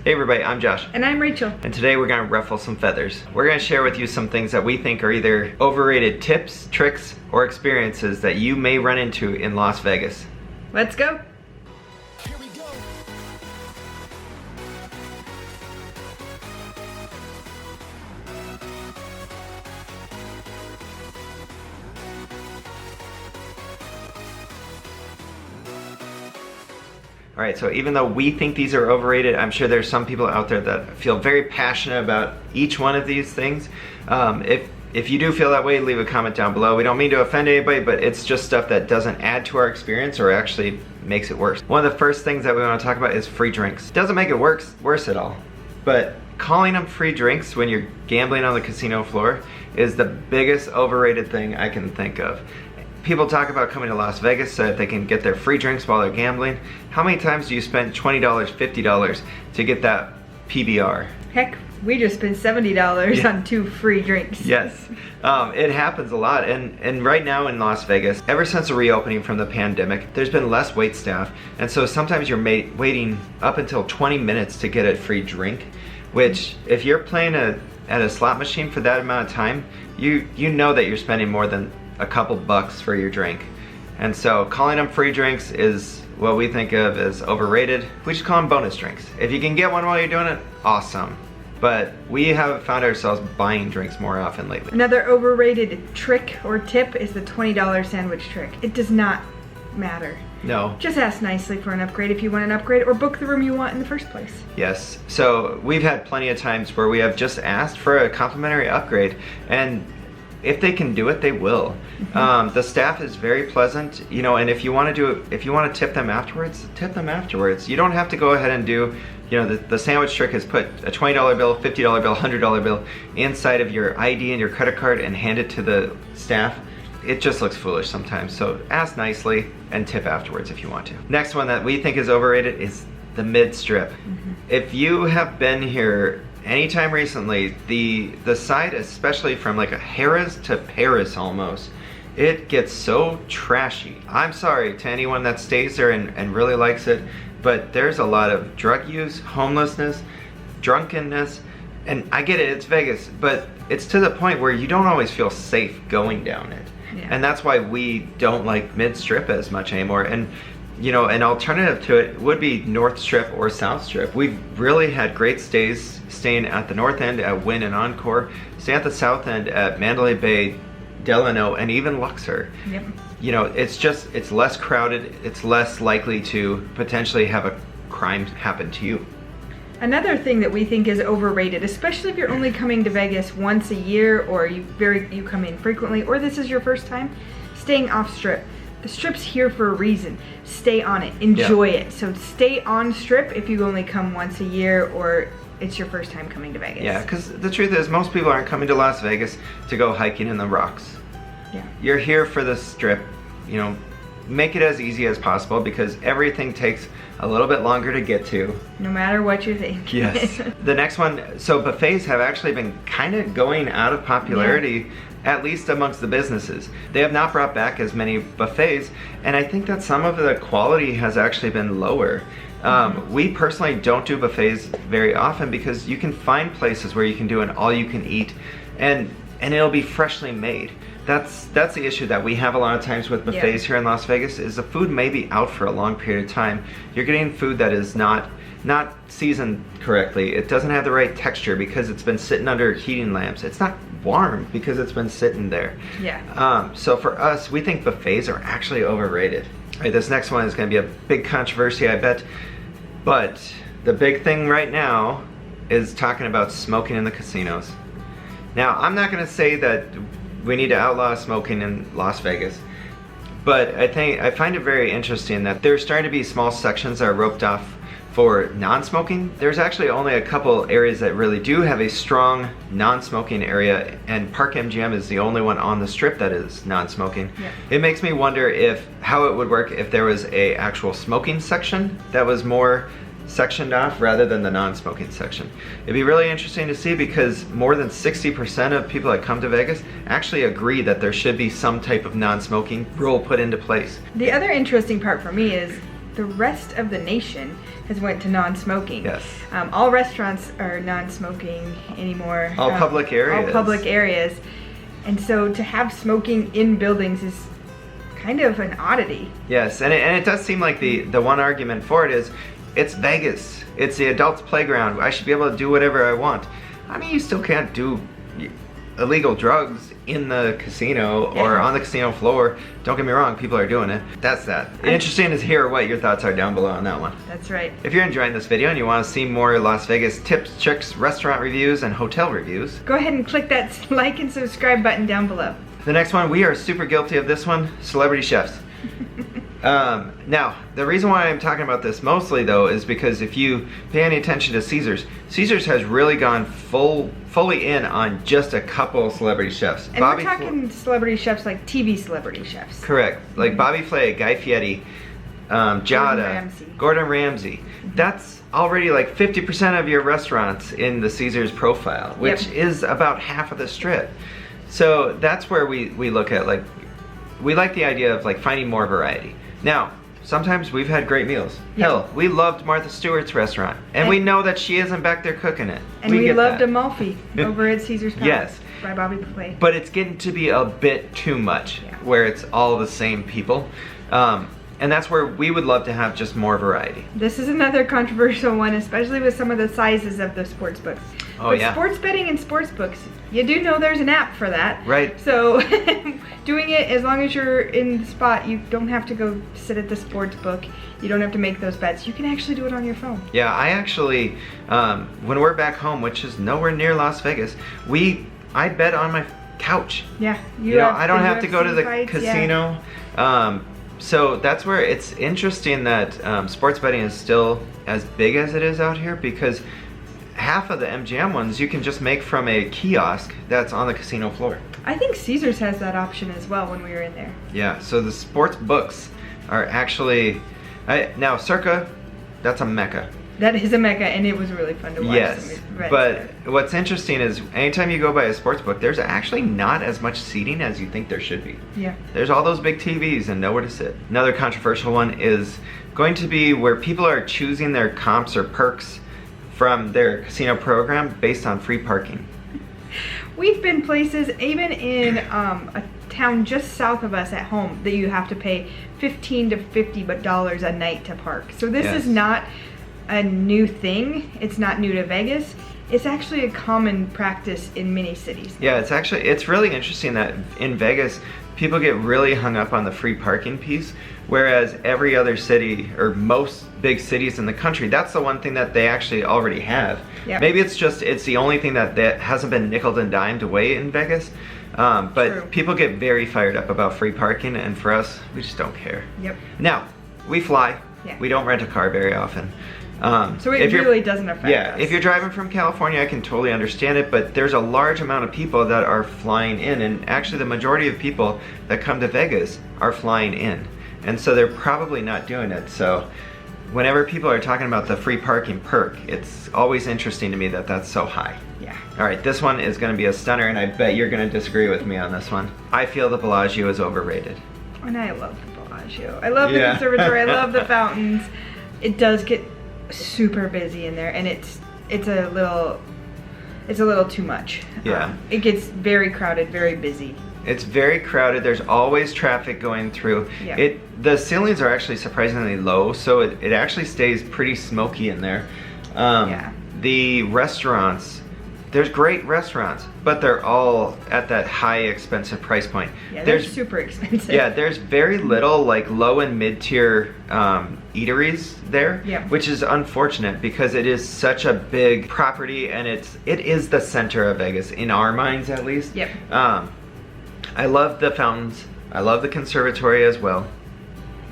Hey everybody, I'm Josh. And I'm Rachel. And today we're gonna ruffle some feathers. We're gonna share with you some things that we think are either overrated tips, tricks, or experiences that you may run into in Las Vegas. Let's go. Alright, so even though we think these are overrated, I'm sure there's some people out there that feel very passionate about each one of these things. If you do feel that way, leave a comment down below. We don't mean to offend anybody, but it's just stuff that doesn't add to our experience or actually makes it worse. One of the first things that we want to talk about is free drinks. Doesn't make it worse at all, but calling them free drinks when you're gambling on the casino floor is the biggest overrated thing I can think of. People talk about coming to Las Vegas so that they can get their free drinks while they're gambling. How many times do you spend $20, $50 to get that PBR? Heck, we just spent $70 on 2 free drinks. Yes, it happens a lot. And right now in Las Vegas, ever since the reopening from the pandemic, there's been less wait staff. And so sometimes you're waiting up until 20 minutes to get a free drink, which if you're playing at a slot machine for that amount of time, you know that you're spending more than a couple bucks for your drink. And so calling them free drinks is what we think of as overrated. We just call them bonus drinks. If you can get one while you're doing it, awesome. But we have found ourselves buying drinks more often lately. Another overrated trick or tip is the $20 sandwich trick. It does not matter. No. Just ask nicely for an upgrade if you want an upgrade, or book the room you want in the first place. Yes, so we've had plenty of times where we have just asked for a complimentary upgrade, and if they can do it, they will. The staff is very pleasant, you know, and if you want to tip them afterwards, tip them afterwards. You don't have to go ahead and do, you know, the sandwich trick is put a $20 bill, $50 bill, $100 bill inside of your ID and your credit card and hand it to the staff. It just looks foolish sometimes, so ask nicely and tip afterwards if you want to. Next one that we think is overrated is the mid-strip. If you have been here anytime recently, the side, especially from like a Harrah's to Paris almost, it gets so trashy. I'm sorry to anyone that stays there and really likes it, but there's a lot of drug use, homelessness, drunkenness, and I get it, it's Vegas, but it's to the point where you don't always feel safe going down it. Yeah. And that's why we don't like mid-strip as much anymore. And you know, an alternative to it would be North Strip or South Strip. We've really had great stays staying at the North End at Wynn and Encore, staying at the South End at Mandalay Bay, Delano, and even Luxor. Yep. You know, it's less crowded, it's less likely to potentially have a crime happen to you. Another thing that we think is overrated, especially if you're only coming to Vegas once a year, or you come in frequently, or this is your first time, staying off Strip. The Strip's here for a reason. Stay on it, enjoy it. So stay on Strip if you only come once a year or it's your first time coming to Vegas. Yeah, because the truth is most people aren't coming to Las Vegas to go hiking in the rocks. Yeah. You're here for the Strip, you know, make it as easy as possible because everything takes a little bit longer to get to. No matter what you think. Yes. The next one, so buffets have actually been kind of going out of popularity, at least amongst the businesses. They have not brought back as many buffets, and I think that some of the quality has actually been lower. We personally don't do buffets very often because you can find places where you can do an all-you-can-eat, and it'll be freshly made. That's the issue that we have a lot of times with buffets here in Las Vegas, is the food may be out for a long period of time. You're getting food that is not seasoned correctly. It doesn't have the right texture because it's been sitting under heating lamps. It's not warm because it's been sitting there. Yeah. So for us, we think buffets are actually overrated. All right, this next one is going to be a big controversy, I bet. But the big thing right now is talking about smoking in the casinos. Now, I'm not going to say that we need to outlaw smoking in Las Vegas, but I find it very interesting that there's starting to be small sections that are roped off for non-smoking. There's actually only a couple areas that really do have a strong non-smoking area, and Park MGM is the only one on the Strip that is non-smoking. Yeah. It makes me wonder how it would work if there was a actual smoking section that was more sectioned off rather than the non-smoking section. It'd be really interesting to see, because more than 60% of people that come to Vegas actually agree that there should be some type of non-smoking rule put into place. The other interesting part for me is the rest of the nation has went to non-smoking. Yes. All restaurants are non-smoking anymore. All public areas. All public areas. And so to have smoking in buildings is kind of an oddity. Yes, and it does seem like the one argument for it is, it's Vegas. It's the adults' playground. I should be able to do whatever I want. I mean, you still can't do illegal drugs in the casino or on the casino floor. Don't get me wrong, people are doing it. That's that. Interesting to hear what your thoughts are down below on that one. That's right. If you're enjoying this video and you want to see more Las Vegas tips, tricks, restaurant reviews, and hotel reviews, go ahead and click that like and subscribe button down below. the next one, we are super guilty of this one, celebrity chefs. Now, the reason why I'm talking about this mostly though is because if you pay any attention to Caesars, Caesars has really gone fully in on just a couple celebrity chefs. And we're talking celebrity chefs like TV celebrity chefs. Correct. Like Bobby Flay, Guy Fieri, Giada, Gordon Ramsay. That's already like 50% of your restaurants in the Caesars profile, which is about half of the strip. So that's where we look at, like, we like the idea of like finding more variety. Now, sometimes we've had great meals. Hell, we loved Martha Stewart's restaurant, and we know that she isn't back there cooking it. And we loved Amalfi over at Caesar's Palace. Yes. By Bobby Flay. But it's getting to be a bit too much, where it's all the same people. And that's where we would love to have just more variety. This is another controversial one, especially with some of the sizes of the sports books. Oh, but yeah. sports betting and sports books, you do know there's an app for that. Right. So doing it, as long as you're in the spot, you don't have to go sit at the sports book. You don't have to make those bets. You can actually do it on your phone. Yeah, I actually, when we're back home, which is nowhere near Las Vegas, I bet on my couch. Yeah. You know, I don't have to go to the casino. So that's where it's interesting that sports betting is still as big as it is out here, because half of the MGM ones you can just make from a kiosk that's on the casino floor. I think Caesars has that option as well when we were in there. Yeah, so the sports books are actually, now Circa, that's a mecca. That is a mecca, and it was really fun to watch. Yes, but what's interesting is anytime you go by a sports book, there's actually not as much seating as you think there should be. Yeah. There's all those big TVs and nowhere to sit. Another controversial one is going to be where people are choosing their comps or perks from their casino program based on free parking. We've been places, even in a town just south of us at home, that you have to pay $15 to $50 a night to park. So this is not a new thing. It's not new to Vegas. It's actually a common practice in many cities. Yeah, it's really interesting that in Vegas, people get really hung up on the free parking piece, whereas every other city, or most big cities in the country, that's the one thing that they actually already have. Yep. Maybe it's the only thing that hasn't been nickeled and dimed away in Vegas. But people get very fired up about free parking, and for us, we just don't care. Yep. Now, we fly. We don't rent a car very often. So it really doesn't affect us. If you're driving from California, I can totally understand it, but there's a large amount of people that are flying in, and actually the majority of people that come to Vegas are flying in. And so they're probably not doing it. So whenever people are talking about the free parking perk, it's always interesting to me that that's so high. Yeah. All right, this one is gonna be a stunner, and I bet you're gonna disagree with me on this one. I feel the Bellagio is overrated. And I love the Bellagio. I love the conservatory, I love the fountains. It does get super busy in there, and it's a little too much. Yeah. It gets very crowded, very busy. It's very crowded. There's always traffic going through. Yeah. The ceilings are actually surprisingly low, so it actually stays pretty smoky in there. The restaurants, there's great restaurants, but they're all at that high expensive price point. Yeah, they're super expensive. Yeah, there's very little like low and mid-tier eateries there, which is unfortunate because it is such a big property, and it is the center of Vegas, in our minds at least. Yep. I love the fountains. I love the conservatory as well.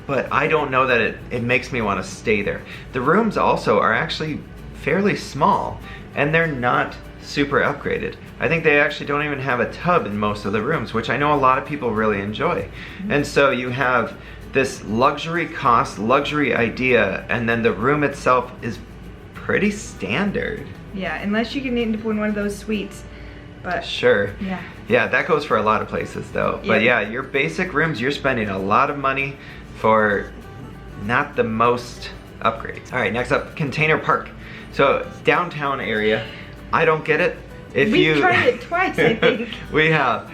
But I don't know that it makes me want to stay there. The rooms also are actually fairly small, and they're not super upgraded. I think they actually don't even have a tub in most of the rooms, which I know a lot of people really enjoy. And so you have this luxury idea, and then the room itself is pretty standard. Yeah, unless you can end up in one of those suites. But sure. Yeah. Yeah, that goes for a lot of places though. But yeah, your basic rooms, you're spending a lot of money for not the most upgrades. All right, next up, Container Park. So downtown area, I don't get it. We've tried it twice, I think. We have.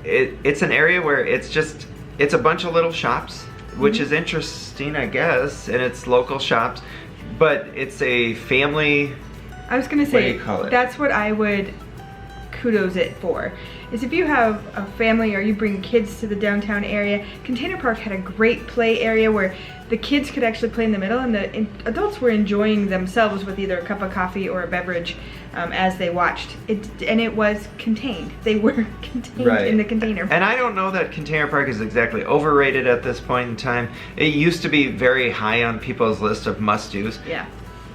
It's an area where it's a bunch of little shops, which is interesting, I guess, and it's local shops, but it's a family. I was gonna say, what do you call it? That's what I would kudos it for, is if you have a family or you bring kids to the downtown area. Container Park had a great play area where the kids could actually play in the middle and the adults were enjoying themselves with either a cup of coffee or a beverage as they watched it, and it was contained. They were contained in the container park. And I don't know that Container Park is exactly overrated at this point in time. It used to be very high on people's list of must-dos. Yeah.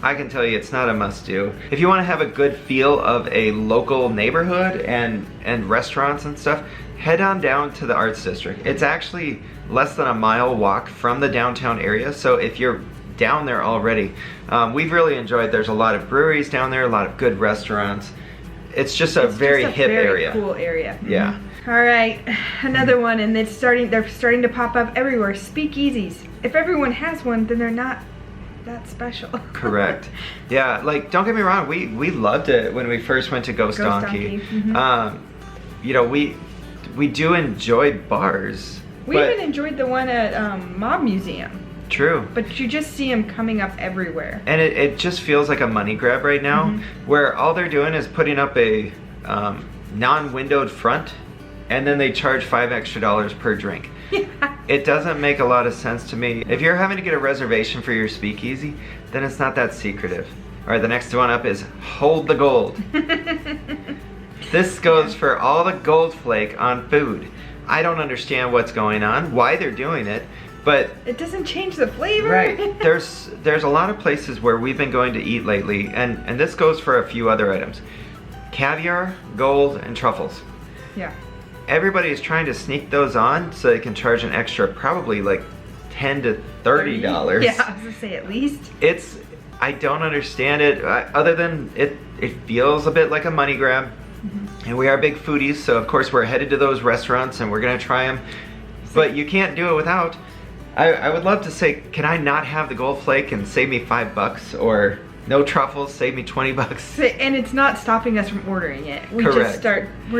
I can tell you it's not a must-do. If you want to have a good feel of a local neighborhood and restaurants and stuff, head on down to the Arts District. It's actually less than a mile walk from the downtown area, so if you're down there already, we've really enjoyed. There's a lot of breweries down there, a lot of good restaurants. It's just a very hip area. Cool area. Yeah. All right, another one, and they're starting to pop up everywhere. Speakeasies. If everyone has one, then they're not that special. Correct. Yeah, like, don't get me wrong, we loved it when we first went to Ghost Donkey. You know, we do enjoy bars. We even enjoyed the one at Mob Museum. True. But you just see them coming up everywhere. And it just feels like a money grab right now, where all they're doing is putting up a non-windowed front, and then they charge $5 extra per drink. Yeah. It doesn't make a lot of sense to me. If you're having to get a reservation for your speakeasy, then it's not that secretive. All right, the next one up is Hold the Gold. This goes for all the gold flake on food. I don't understand what's going on, why they're doing it, but it doesn't change the flavor. Right. There's a lot of places where we've been going to eat lately, and this goes for a few other items. Caviar, gold, and truffles. Yeah. Everybody is trying to sneak those on so they can charge an extra probably like $10 to $30. Yeah, I was gonna say at least. I don't understand it, other than it feels a bit like a money grab. And we are big foodies, so of course we're headed to those restaurants and we're gonna try them. But you can't do it without. I would love to say, can I not have the gold flake and save me $5, or no truffles, save me $20? And it's not stopping us from ordering it. We're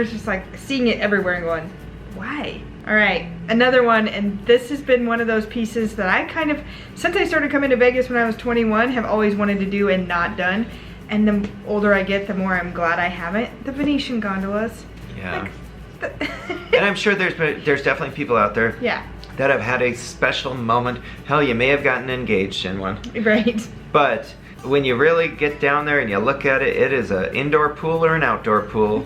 just like seeing it everywhere and going, why? All right, another one, and this has been one of those pieces that I kind of, since I started coming to Vegas when I was 21, have always wanted to do and not done. And the older I get, the more I'm glad I haven't. The Venetian gondolas. Yeah. And I'm sure there's definitely people out there that have had a special moment. Hell, you may have gotten engaged in one. Right. But when you really get down there and you look at it, it is an indoor pool or an outdoor pool.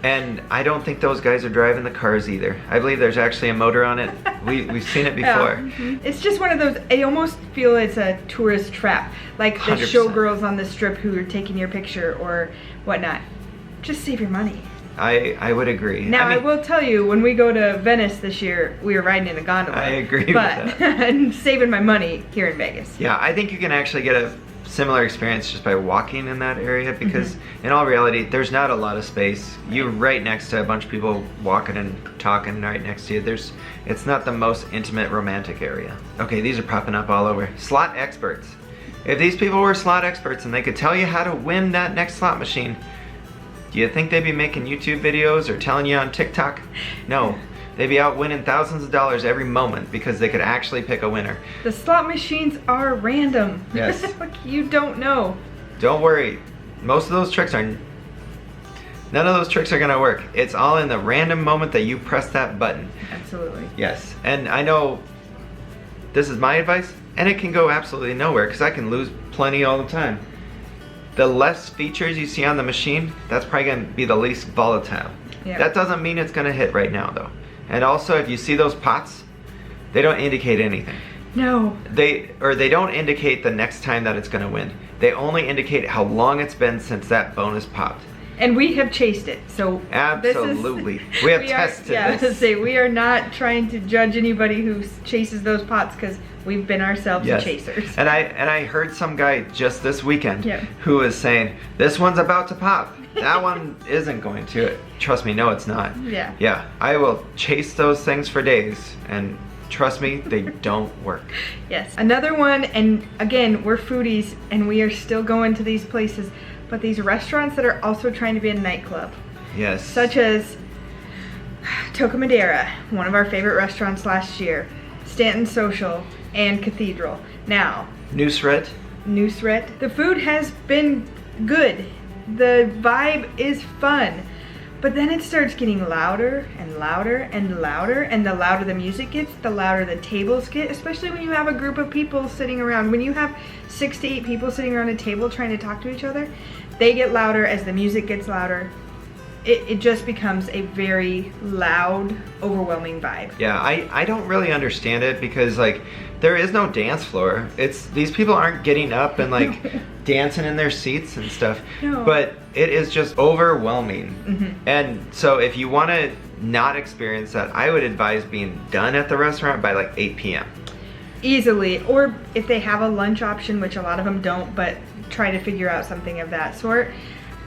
And I don't think those guys are driving the cars either. I believe there's actually a motor on it. We've seen it before. Yeah. It's just one of those, I almost feel it's a tourist trap. Like the 100%. showgirls on the strip who are taking your picture or whatnot. Just save your money. I would agree. Now, I will tell you, when we go to Venice this year, we were riding in a gondola. I agree with that. And saving my money here in Vegas. Yeah, I think you can actually get a similar experience just by walking in that area, because in all reality, there's not a lot of space. You're right next to a bunch of people walking and talking right next to you. It's not the most intimate, romantic area. Okay, these are popping up all over. Slot experts. If these people were slot experts and they could tell you how to win that next slot machine, do you think they'd be making YouTube videos or telling you on TikTok? No. They'd be out winning thousands of dollars every moment because they could actually pick a winner. The slot machines are random. Yes. Like, you don't know. Don't worry. Most of those tricks none of those tricks are gonna work. It's all in the random moment that you press that button. Absolutely. Yes. And I know this is my advice, and it can go absolutely nowhere because I can lose plenty all the time. The less features you see on the machine, that's probably gonna be the least volatile. Yeah. That doesn't mean it's gonna hit right now though. And also, if you see those pots, they don't indicate anything. No. They don't indicate the next time that it's gonna win. They only indicate how long it's been since that bonus popped. And we have chased it, so absolutely. We have tested this. Yeah, I was gonna say, we are not trying to judge anybody who chases those pots because we've been ourselves chasers. And I heard some guy just this weekend Yep. who was saying, this one's about to pop. That one isn't going to. Trust me, no, it's not. Yeah. Yeah, I will chase those things for days, and Trust me, they don't work. Yes. Another one, and again, we're foodies and we are still going to these places, but these restaurants that are also trying to be a nightclub. Yes. Such as Toca Madera, one of our favorite restaurants last year, Stanton Social, and Cathedral. Now, Nusret. The food has been good. The vibe is fun. But then it starts getting louder and louder and louder, and the louder the music gets, the louder the tables get, especially when you have a group of people sitting around. When you have 6 to 8 people sitting around a table trying to talk to each other, they get louder as the music gets louder. It just becomes a very loud, overwhelming vibe. Yeah, I don't really understand it because like there is no dance floor. These people aren't getting up and like dancing in their seats and stuff. No. But it is just overwhelming. Mm-hmm. And so if you want to not experience that, I would advise being done at the restaurant by like 8 p.m. Easily, or if they have a lunch option, which a lot of them don't, but try to figure out something of that sort.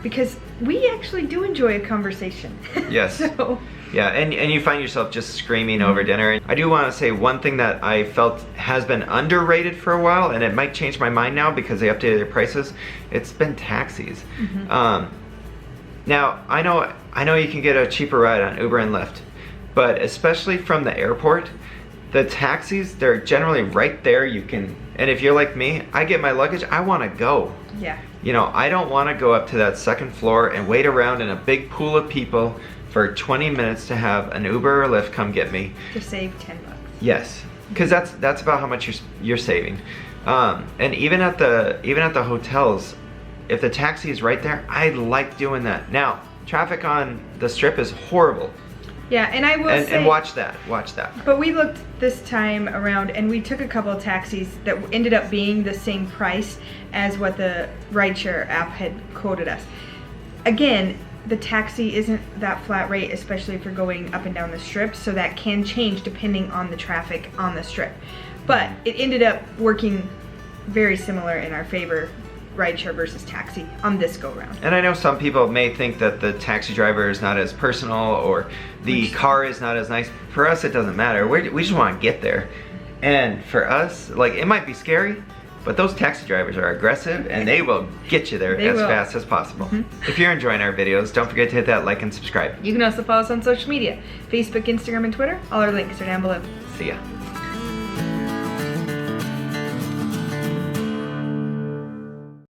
Because we actually do enjoy a conversation. Yes. So. Yeah, and you find yourself just screaming over dinner. I do want to say one thing that I felt has been underrated for a while, and it might change my mind now because they updated their prices. It's been taxis. Mm-hmm. Now, I know you can get a cheaper ride on Uber and Lyft, but especially from the airport, the taxis, they're generally right there. And if you're like me, I get my luggage, I want to go. Yeah. You know, I don't want to go up to that second floor and wait around in a big pool of people for 20 minutes to have an Uber or Lyft come get me. To save $10. Yes, because that's about how much you're saving. And even at the hotels, if the taxi is right there, I like doing that. Now, traffic on the Strip is horrible. Yeah, and I will say... And watch that. But we looked this time around and we took a couple of taxis that ended up being the same price as what the rideshare app had quoted us. Again, the taxi isn't that flat rate, especially if you're going up and down the Strip, so that can change depending on the traffic on the Strip. But it ended up working very similar in our favor, rideshare versus taxi, on this go-round. And I know some people may think that the taxi driver is not as personal or the car is not as nice. For us, it doesn't matter. We just want to get there. And for us, like, it might be scary, but those taxi drivers are aggressive and they will get you there fast as possible. Mm-hmm. If you're enjoying our videos, don't forget to hit that like and subscribe. You can also follow us on social media, Facebook, Instagram, and Twitter. All our links are down below. See ya.